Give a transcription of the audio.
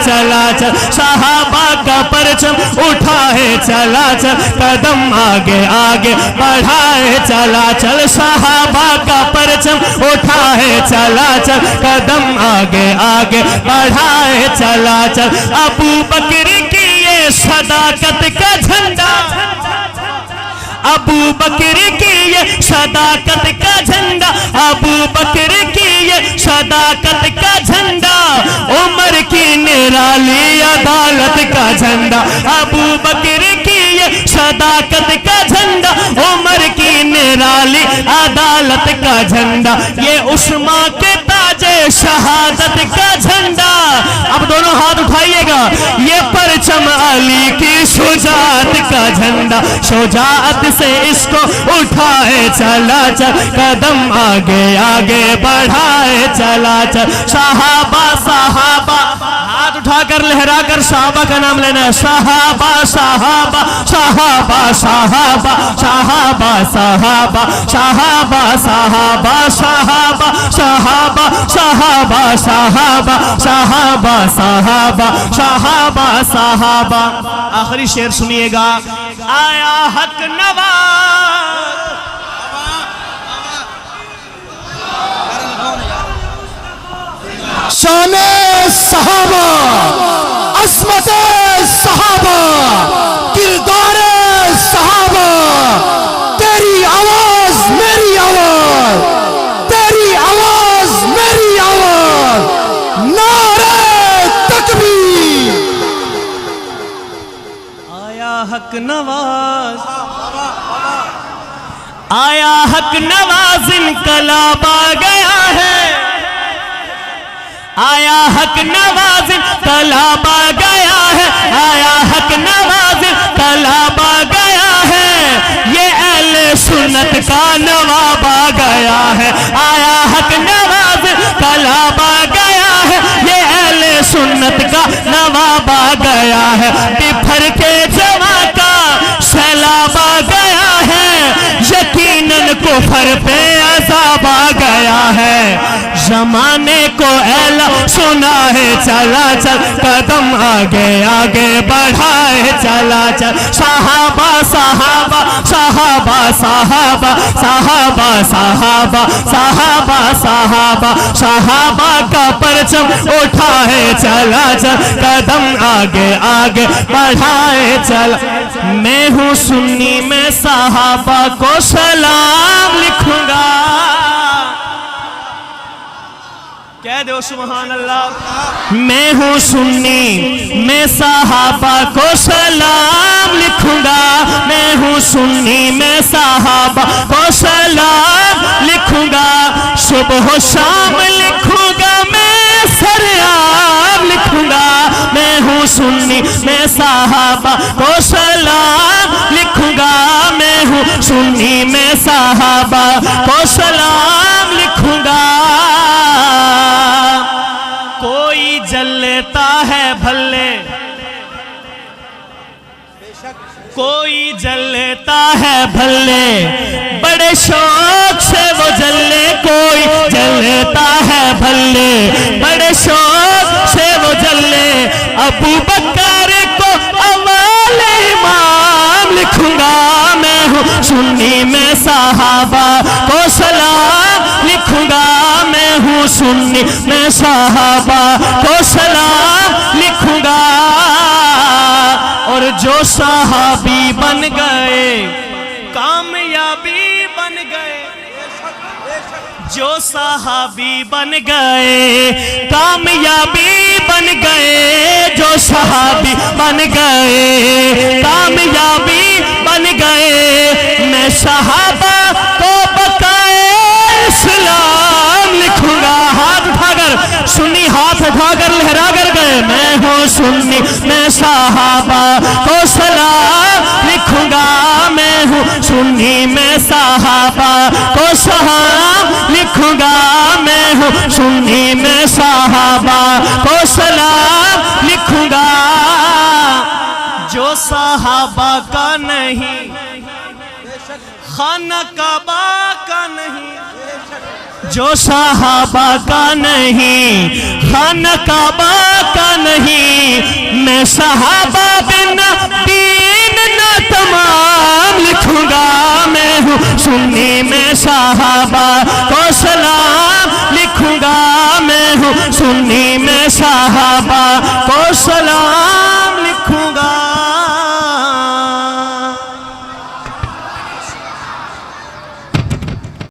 چلا چل صحابہ کا پرچم اٹھائے چلا چل قدم آگے آگے بڑھائے چلا چل صحابہ کا پرچم اٹھائے چلا چل قدم آگے آگے بڑھائے چلا چل ابو بکر کی یہ صداقت کا جھنڈا ابو بکر کی یہ صداقت کا جھنڈا ابو بکر کی یہ صداقت کا جھنڈا عمر کی نرالی عدالت کا جھنڈا ابو بکر کی یہ صداقت کا جھنڈا عمر کی نرالی عدالت کا جھنڈا یہ عثمان کے تاج شہادت کا جھنڈا اب دونوں ہاتھ اٹھائیے گا یہ پرچم علی کی شجاعت کا جھنڈا شجاعت سے اس کو اٹھائے چلا چل قدم آگے آگے بڑھائے چلا چل صحابہ صحابہ ہاتھ اٹھا کر لہرا کر صحابہ کا نام لینا ہے صحابہ صحابہ صحابہ صحابہ صحابہ صحابہ صحابہ صحابہ صحابہ صحابہ صحابہ صحابہ صحابہ صحابہ صحابہ صحابہ آخری شعر سنیے گا آیا حق نواز شان صحابہ عظمت صحابہ کردار صحابہ تیری آواز میری آواز تیری آواز میری آواز نعرہ تکبیر آیا حق نواز آیا حق نواز انقلاب آ گیا ہے آیا حق نواز انقلاب آ گیا ہے آیا حق نواز انقلاب آ گیا ہے یہ اہل سنت کا نواب آ گیا ہے آیا حق نواز انقلاب آ گیا ہے یہ اہل سنت کا نواب آ گیا ہے بپھر کے جوان کا سیلاب آ گیا ہے یقیناً کفر پہ عذاب آ گیا ہے زمانے کو اعلان سنا ہے چلا چل قدم آگے آگے بڑھائے چلا چل صحابہ صحابہ صحابہ صحابہ صحابہ صحابہ صحابہ صحابہ صحابہ کا پرچم اٹھائے چلا چل قدم آگے آگے بڑھائے چلا میں ہوں سنی میں صحابہ کو سلام لکھوں گا کہہ دو سبحان اللہ میں ہوں سنی میں صحابہ کو سلام لکھوں گا میں ہوں سنی میں صحابہ کو سلام لکھوں گا صبح و شام لکھوں گا میں سرعام لکھوں گا میں ہوں سنی میں صحابہ کو سلام لکھوں گا میں ہوں سنی میں صحابہ کو سلام لکھوں گا کوئی جل لیتا ہے بھلے کوئی جل لیتا ہے بھلے بڑے شوق سے وہ جلے کوئی جل لیتا ہے بھلے بڑے شوق سے وہ جلے ابو بکر کو اول امام لکھوں گا میں ہوں سنی میں صحابہ کو سلام لکھوں گا میں ہوں سنی میں صحابہ کو سلام لکھوں گا اور جو صحابی بن گئے کامیابی بن گئے جو صحابی بن گئے کامیابی بن گئے جو صحابی بن گئے کامیابی بن گئے میں صحابہ کو بقائے اسلام لکھوں گا ہاتھ اٹھا کر سنی ہاتھ اٹھا کر لہرا کر گئے میں ہوں سنی میں صحابہ کو سلام لکھوں گا میں ہوں سنی میں صحابہ کو سلام لکھوں گا میں ہوں سنی میں صحابہ کو سلام لکھوں گا جو صحابہ کا نہیں خانہ کعبہ کا نہیں جو صحابہ کا نہیں خانہ کعبہ کا نہیں میں صحابہ بنا دین نہ تمام لکھوں گا میں ہوں سنی میں صحابہ کو سلام لکھوں گا میں ہوں سنی میں